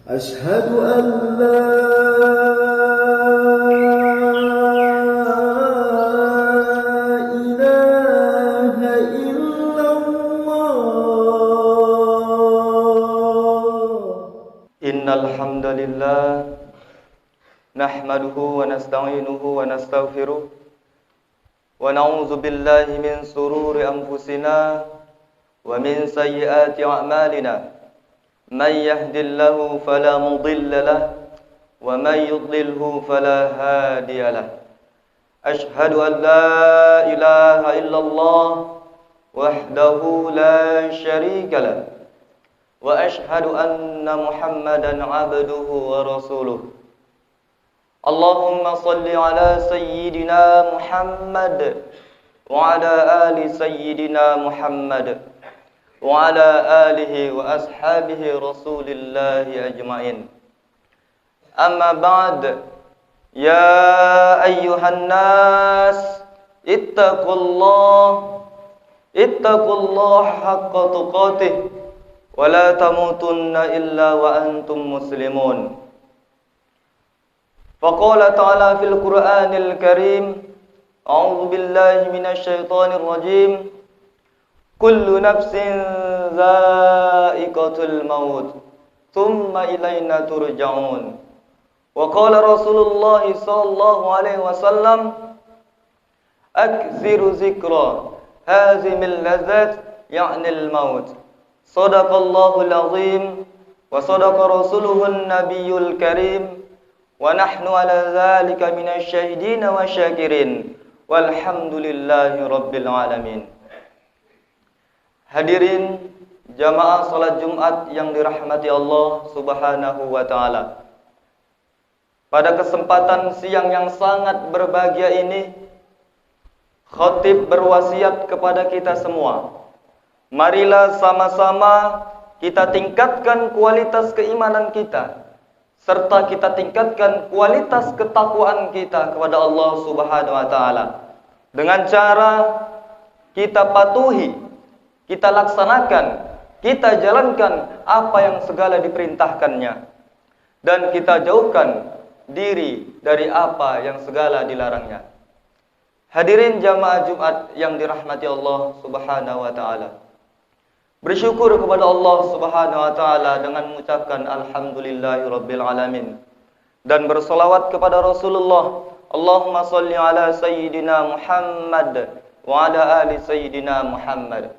أشهد أن لا إله إلا الله. إن الحمد لله نحمده ونستعينه ونستغفره ونعوذ بالله من شرور أنفسنا ومن سيئات أعمالنا من يهد الله فلا مضل له ومن يضلله فلا هادي له أشهد أن لا إله إلا الله وحده لا شريك له وأشهد أن محمدا عبده ورسوله اللهم صل على سيدنا محمد وعلى آل سيدنا محمد وعلى آله وأصحابه رسول الله أجمعين أما بعد يا أيها الناس اتقوا الله حق تقاته ولا تموتن إلا وأنتم مسلمون فقال تعالى في القرآن الكريم أعوذ بالله من الشيطان الرجيم كل نفس ذائقة الموت ثم إلينا ترجعون وقال رسول الله صلى الله عليه وسلم أكثر ذكرى هذه اللذات يعني الموت صدق الله العظيم وصدق رسوله النبي الكريم ونحن على ذلك من الشاهدين والشاكرين والحمد لله رب العالمين. Hadirin jamaah salat Jumat yang dirahmati Allah Subhanahu wa taala. Pada kesempatan siang yang sangat berbahagia ini, khatib berwasiat kepada kita semua. Marilah sama-sama kita tingkatkan kualitas keimanan kita, serta kita tingkatkan kualitas ketakwaan kita kepada Allah Subhanahu wa taala dengan cara kita patuhi, kita laksanakan, kita jalankan apa yang segala diperintahkannya, dan kita jauhkan diri dari apa yang segala dilarangnya. Hadirin jamaah Jumat yang dirahmati Allah Subhanahu wa taala. Bersyukur kepada Allah Subhanahu wa taala dengan mengucapkan alhamdulillahirabbil alamin dan bersolawat kepada Rasulullah. Allahumma shalli ala sayyidina Muhammad wa ala ali sayyidina Muhammad.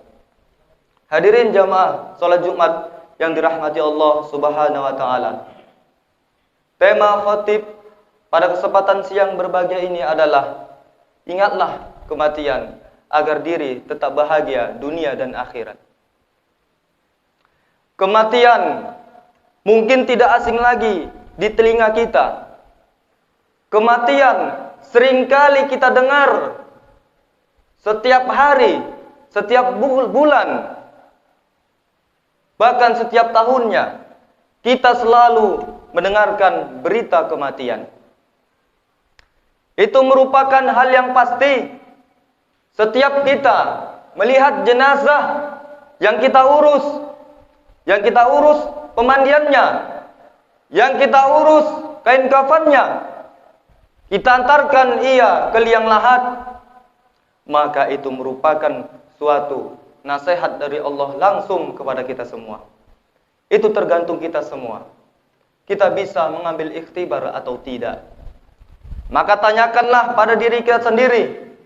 Hadirin jamaah salat Jumat yang dirahmati Allah Subhanahu wa taala. Tema khatib pada kesempatan siang berbahagia ini adalah ingatlah kematian agar diri tetap bahagia dunia dan akhirat. Kematian mungkin tidak asing lagi di telinga kita. Kematian seringkali kita dengar setiap hari, setiap bulan, bahkan setiap tahunnya. Kita selalu mendengarkan berita kematian. Itu merupakan hal yang pasti. Setiap kita melihat jenazah yang kita urus, pemandiannya, yang kita urus kain kafannya, kita antarkan ia ke liang lahat, maka itu merupakan suatu nasihat dari Allah langsung kepada kita semua. Itu tergantung kita semua. Kita bisa mengambil ikhtibar atau tidak. Maka tanyakanlah pada diri kita sendiri,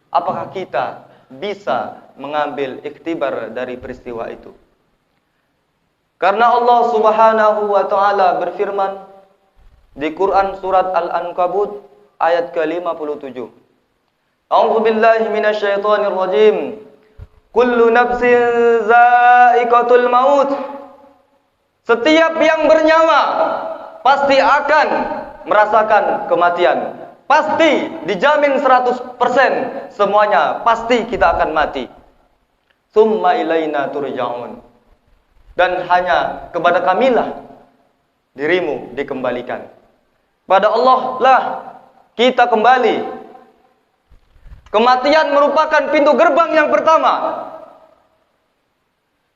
apakah kita bisa mengambil ikhtibar dari peristiwa itu? Karena Allah Subhanahu wa taala berfirman di Quran surat Al-Ankabut ayat ke-57. A'udzu billahi minasyaitonir rajim. Kullu nafsin za'iqatul maut. Setiap yang bernyawa pasti akan merasakan kematian. Pasti dijamin 100%, semuanya pasti kita akan mati. Tsumma ilaina turja'un. Dan hanya kepada kamilah dirimu dikembalikan. Pada Allah lah kita kembali. Kematian merupakan pintu gerbang yang pertama.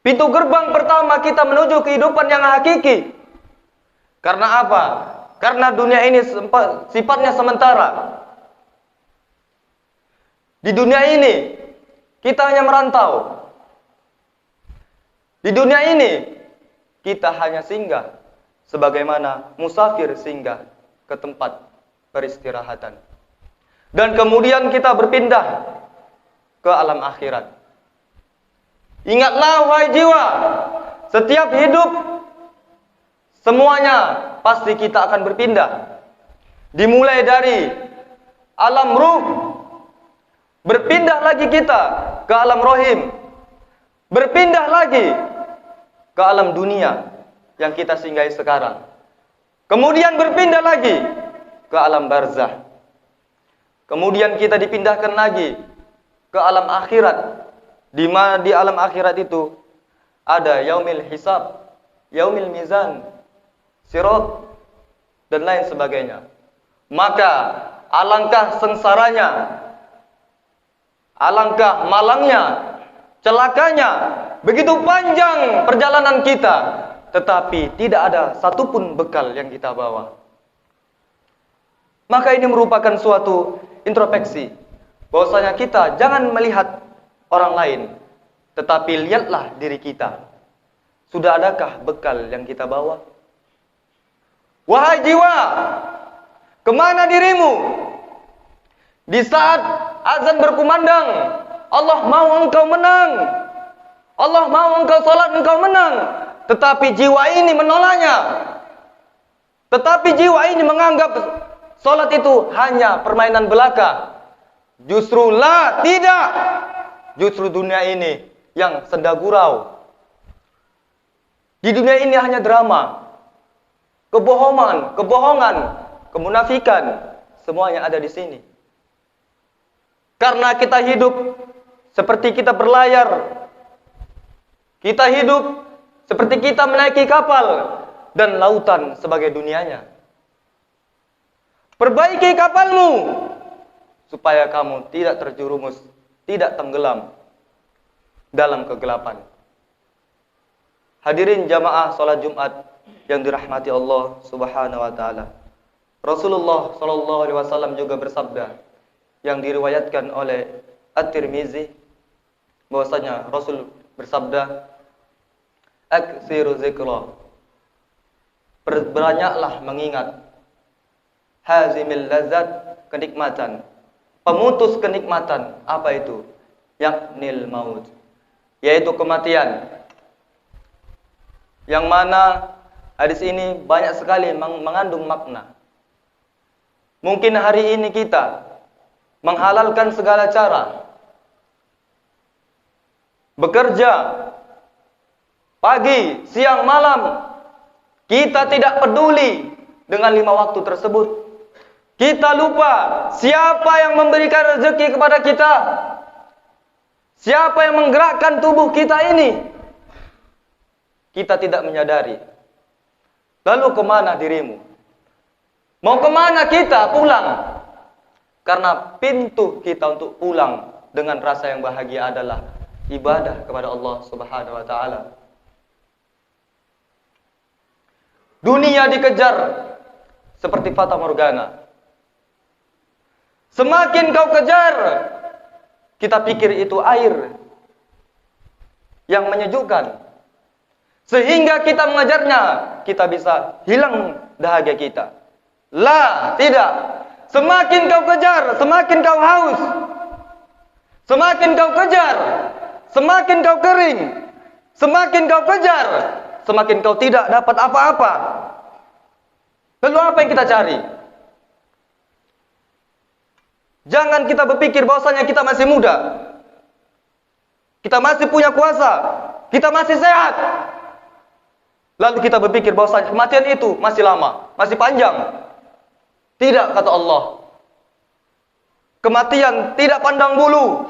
Pintu gerbang pertama kita menuju kehidupan yang hakiki. Karena apa? Karena dunia ini sifatnya sementara. Di dunia ini kita hanya merantau. Di dunia ini kita hanya singgah sebagaimana musafir singgah ke tempat peristirahatan. Dan kemudian kita berpindah ke alam akhirat. Ingatlah wahai jiwa, setiap hidup semuanya pasti kita akan berpindah. Dimulai dari alam ruh, berpindah lagi kita ke alam rohim, berpindah lagi ke alam dunia yang kita singgahi sekarang. Kemudian berpindah lagi ke alam barzah. Kemudian kita dipindahkan lagi ke alam akhirat, di mana di alam akhirat itu ada yaumil hisab, yaumil mizan, sirat, dan lain sebagainya. Maka alangkah sengsaranya, alangkah malangnya, celakanya, begitu panjang perjalanan kita, tetapi tidak ada satupun bekal yang kita bawa. Maka ini merupakan suatu introspeksi, bahwasanya kita jangan melihat orang lain, tetapi lihatlah diri kita. Sudah adakah bekal yang kita bawa? Wahai jiwa, kemana dirimu? Di saat azan berkumandang, Allah mau engkau menang, Allah mau engkau salat, engkau menang, tetapi jiwa ini menolaknya. Tetapi jiwa ini menganggap salat itu hanya permainan belaka. Justru tidak. Justru dunia ini yang senda gurau. Di dunia ini hanya drama, kebohongan, kemunafikan, semuanya ada di sini. Karena kita hidup seperti kita berlayar. Kita hidup seperti kita menaiki kapal dan lautan sebagai dunianya. Perbaiki kapalmu supaya kamu tidak terjerumus, tidak tenggelam dalam kegelapan. Hadirin jamaah salat Jumat yang dirahmati Allah Subhanahu wa taala. Rasulullah sallallahu alaihi wasallam juga bersabda yang diriwayatkan oleh At-Tirmizi, bahwasanya Rasul bersabda, "Aksiru zikra." Berbanyaklah mengingat hazimil lazat, kenikmatan, pemutus kenikmatan. Apa itu? Yaknil maut, yaitu kematian. Yang mana hadis ini banyak sekali mengandung makna. Mungkin hari ini kita menghalalkan segala cara, bekerja pagi, siang, malam, kita tidak peduli dengan 5 waktu tersebut. Kita lupa siapa yang memberikan rezeki kepada kita, siapa yang menggerakkan tubuh kita ini. Kita tidak menyadari. Lalu kemana dirimu? Mau kemana kita pulang? Karena pintu kita untuk pulang dengan rasa yang bahagia adalah ibadah kepada Allah Subhanahu wa taala. Dunia dikejar seperti fata morgana. Semakin kau kejar, kita pikir itu air yang menyejukkan, sehingga kita mengejarnya, kita bisa hilang dahaga kita. Lah, tidak. Semakin kau kejar, semakin kau haus. Semakin kau kejar, semakin kau kering. Semakin kau kejar, semakin kau tidak dapat apa-apa. Lalu apa yang kita cari? Jangan kita berpikir bahwasanya kita masih muda, kita masih punya kuasa, kita masih sehat. Lalu kita berpikir bahwasanya kematian itu masih lama, masih panjang. Tidak, kata Allah. Kematian tidak pandang bulu,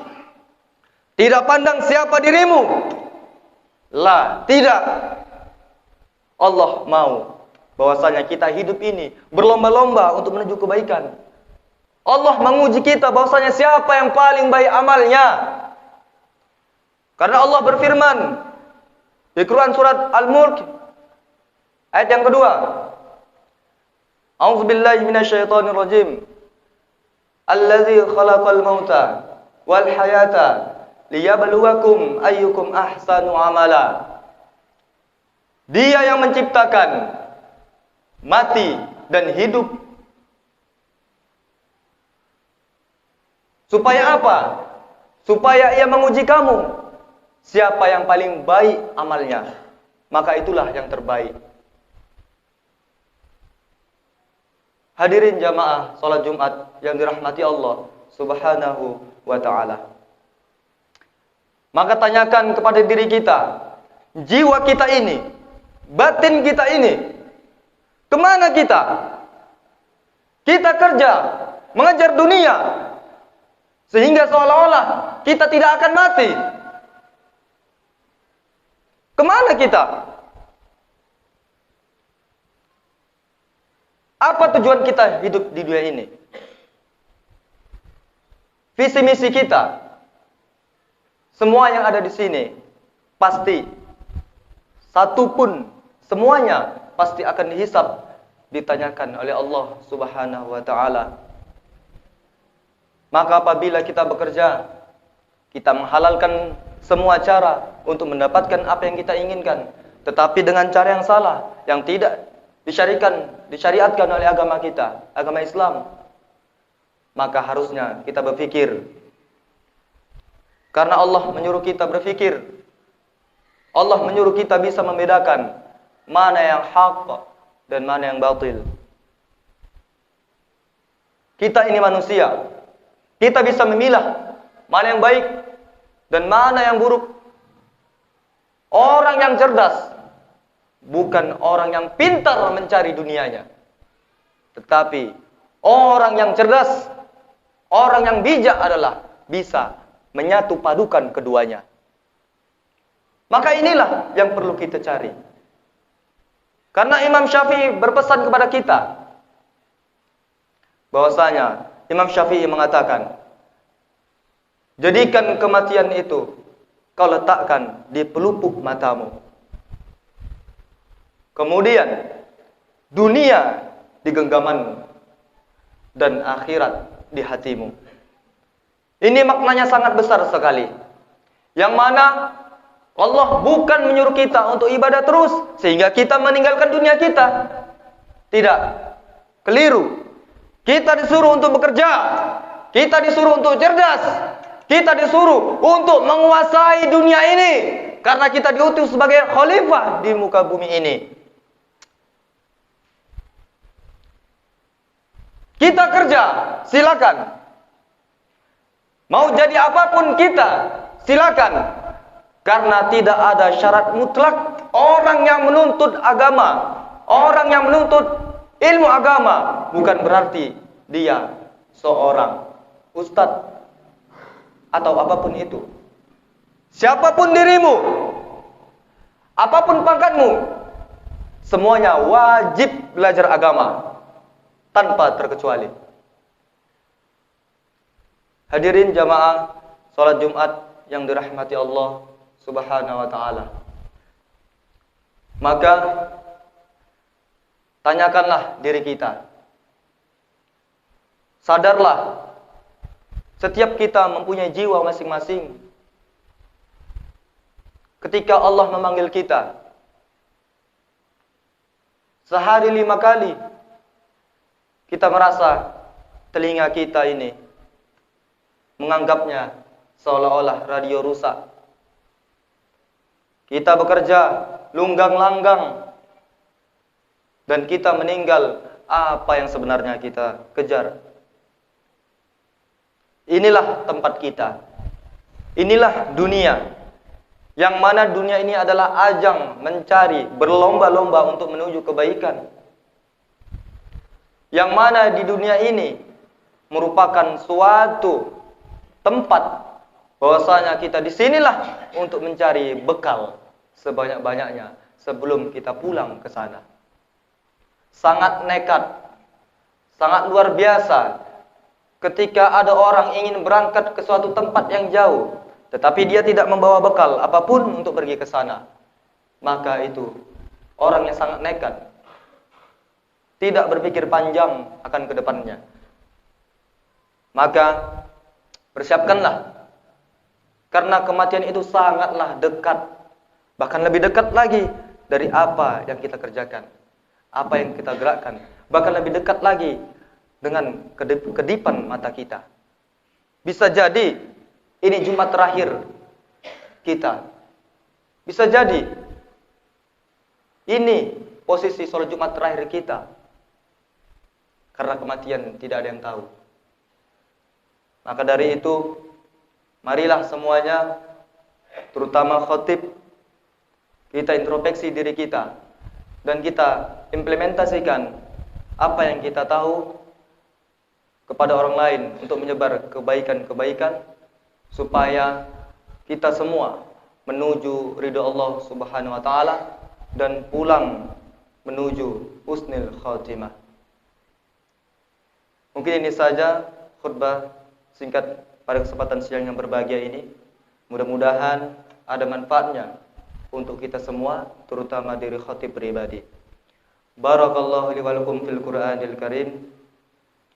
tidak pandang siapa dirimu. Lah, tidak. Allah mau bahwasanya kita hidup ini berlomba-lomba untuk menuju kebaikan. Allah menguji kita bahwasanya siapa yang paling baik amalnya. Karena Allah berfirman di Quran surat Al-Mulk ayat yang kedua, A'udzubillahi minasyaitonir rajim. Allazi khalaqal mauta wal hayata liyabluwakum ayyukum ahsanu amala. Dia yang menciptakan mati dan hidup. Supaya apa? Supaya ia menguji kamu. Siapa yang paling baik amalnya, maka itulah yang terbaik. Hadirin jamaah salat Jumat yang dirahmati Allah Subhanahu wa ta'ala. Maka tanyakan kepada diri kita, jiwa kita ini, batin kita ini, kemana kita? Kita kerja, mengejar dunia, sehingga seolah-olah kita tidak akan mati. Kemana kita? Apa tujuan kita hidup di dunia ini? Visi misi kita, semua yang ada di sini, pasti, satu pun, semuanya pasti akan dihisab, ditanyakan oleh Allah Subhanahu wa ta'ala. Maka apabila kita bekerja, kita menghalalkan semua cara untuk mendapatkan apa yang kita inginkan, tetapi dengan cara yang salah, yang tidak disyariatkan oleh agama kita, agama Islam, maka harusnya kita berpikir. Karena Allah menyuruh kita berpikir. Allah menyuruh kita bisa membedakan mana yang hak dan mana yang batil. Kita ini manusia. Kita bisa memilah mana yang baik dan mana yang buruk. Orang yang cerdas bukan orang yang pintar mencari dunianya, tetapi orang yang cerdas, orang yang bijak adalah bisa menyatu padukan keduanya. Maka inilah yang perlu kita cari. Karena Imam Syafi'i berpesan kepada kita bahwasanya Imam Syafi'i mengatakan, jadikan kematian itu kau letakkan di pelupuk matamu. Kemudian dunia di genggamanmu dan akhirat di hatimu. Ini maknanya sangat besar sekali. Yang mana Allah bukan menyuruh kita untuk ibadah terus sehingga kita meninggalkan dunia kita. Tidak. Keliru. Kita disuruh untuk bekerja. Kita disuruh untuk cerdas. Kita disuruh untuk menguasai dunia ini. Karena kita diutus sebagai khalifah di muka bumi ini. Kita kerja, silakan. Mau jadi apapun kita, silakan. Karena tidak ada syarat mutlak. Orang yang menuntut agama, orang yang menuntut ilmu agama, bukan berarti dia seorang ustadz atau apapun itu. Siapapun dirimu, apapun pangkatmu, semuanya wajib belajar agama tanpa terkecuali. Hadirin jamaah salat Jumat yang dirahmati Allah Subhanahu wa ta'ala. Maka tanyakanlah diri kita. Sadarlah, setiap kita mempunyai jiwa masing-masing. Ketika Allah memanggil kita, sehari 5 kali, kita merasa telinga kita ini menganggapnya seolah-olah radio rusak. Kita bekerja lunggang-langgang dan kita meninggal apa yang sebenarnya kita kejar. Inilah tempat kita. Inilah dunia. Yang mana dunia ini adalah ajang mencari, berlomba-lomba untuk menuju kebaikan. Yang mana di dunia ini merupakan suatu tempat bahwasanya kita disinilah untuk mencari bekal sebanyak-banyaknya sebelum kita pulang ke sana. Sangat nekat, sangat luar biasa ketika ada orang ingin berangkat ke suatu tempat yang jauh, tetapi dia tidak membawa bekal apapun untuk pergi ke sana. Maka itu orang yang sangat nekat. tidak berpikir panjang akan ke depannya. Maka persiapkanlah, karena kematian itu sangatlah dekat, bahkan lebih dekat lagi dari apa yang kita kerjakan, apa yang kita gerakkan, bahkan lebih dekat lagi dengan kedipan mata kita. Bisa jadi ini Jumat terakhir kita. Bisa jadi ini posisi sholat Jumat terakhir kita. Karena kematian tidak ada yang tahu. Maka dari itu, marilah semuanya, terutama khatib, kita introspeksi diri kita dan kita implementasikan apa yang kita tahu kepada orang lain untuk menyebar kebaikan-kebaikan supaya kita semua menuju ridha Allah Subhanahu wa taala dan pulang menuju husnul khatimah. Mungkin ini saja khutbah singkat pada kesempatan siang yang berbahagia ini. Mudah-mudahan ada manfaatnya untuk kita semua, terutama diri khatib pribadi. Barakallahu li wa lakum fil Qur'anil Karim.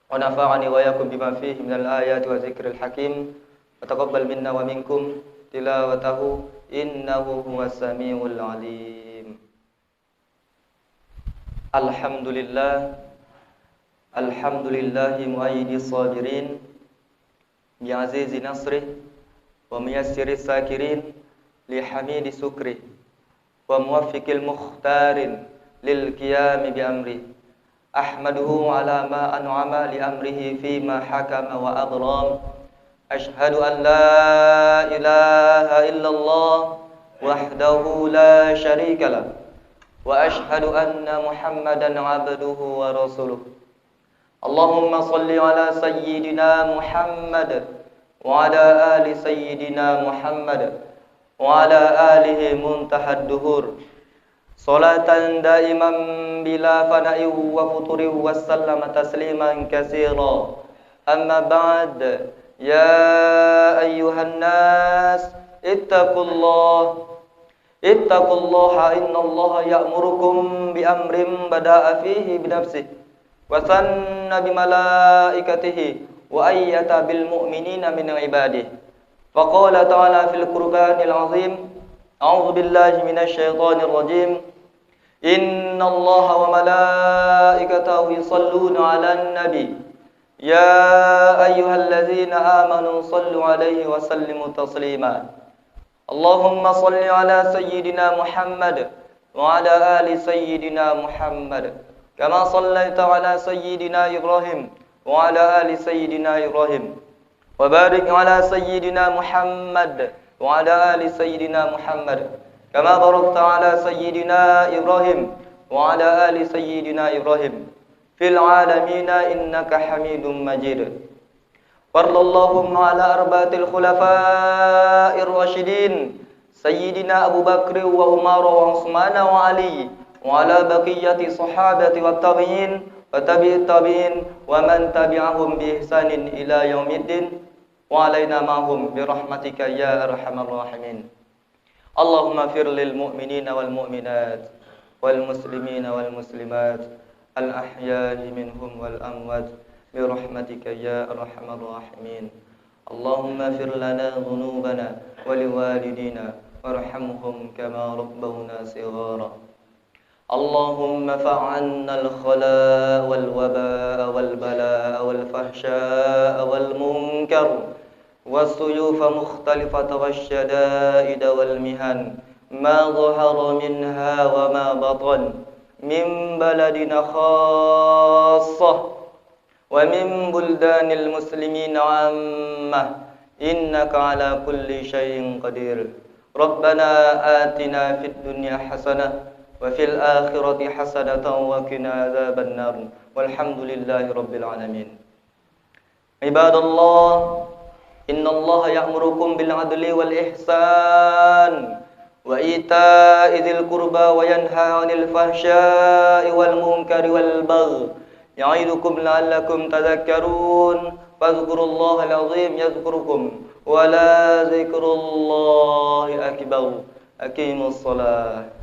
Wa nafa'ani wa yakum bima fihi minal ayati wa dzikril hakim. Wa taqabbal minna wa minkum tilawatahu innahu huwas samiul alim. Alhamdulillahi mu'ayyidis sabirin bi'azizi nasrih wa muyassiris sakirin li hamidi sukri wa muwaffiqil mukhtarin lil qiyami bi amri ahmaduhu ala ma an'ama li amrihi fi ma hakama wa adram ashhadu an la ilaha illallah wahdahu la syarika lah wa ashhadu anna muhammadan abduhu wa rasuluh. Allahumma salli ala sayyidina Muhammad wa ala ali sayyidina Muhammad wa ala alihi muntahad duhur salatan daiman bila fana'i wa futuri wa sallama tasliman katsira. Amma ba'd, ya ayyuhan nas ittaqullaha innallaha ya'murukum bi amrin bada'a fihi bi nafsihi wa sanna bi malaikatihi wa ayyata bil mu'minina min ibadihi. Faqala ta'ala fil Qur'anil azim, a'udzu billahi minasy syaithanir rajim. Innallaha wa malaikatahu yusholluna 'alan nabi. Ya ayyuhalladzina amanu shallu 'alaihi wa sallimu taslima. Allahumma shalli 'ala sayyidina Muhammad wa 'ala ali sayyidina Muhammad. Kama sallaita ala sayyidina Ibrahim wa ala ali sayyidina Ibrahim wa barik ala sayyidina Muhammad wa ala ali sayyidina Muhammad kama barakta ala sayyidina Ibrahim wa ala ali sayyidina Ibrahim fil alamin innaka Hamidum Majid. Warallahumma ala arba'atil khulafa'ir rasyidin sayyidina Abu Bakr wa Umar wa Utsman wa Ali wa ala baqiyati sahabati wat tabi'in wa tabi'it tabi'in wa man tabi'ahum bi ihsanin ila yaumiddin wa alaina ma'hum bi rahmatika ya arhamar rahimin. Allahumma fir lil mu'minina wal mu'minat wal muslimina wal muslimat al ahya'i minhum wal amwat bi rahmatika ya arhamar rahimin. Allahumma fir lana dhunubana wa liwalidina warhamhum kama rabbawna shighara. اللهم فعنا الخلاء والوباء والبلاء والفحشاء والمنكر والسيوف مختلفة والشدائد والمهن ما ظهر منها وما بطن من بلدنا خاصة ومن بلدان المسلمين عامة إنك على كل شيء قدير. ربنا آتنا في الدنيا حسنة وفي الآخرة حسنة وقنا عذاب النار والحمد لله رب العالمين. عباد الله إن الله يأمركم بالعدل والإحسان وإيتاء ذي القربى وينهى عن الفحشاء والمنكر والبغي يعظكم لعلكم تذكرون فاذكروا الله العظيم يذكركم ولا ذكر الله أكبر. أقيموا الصلاة.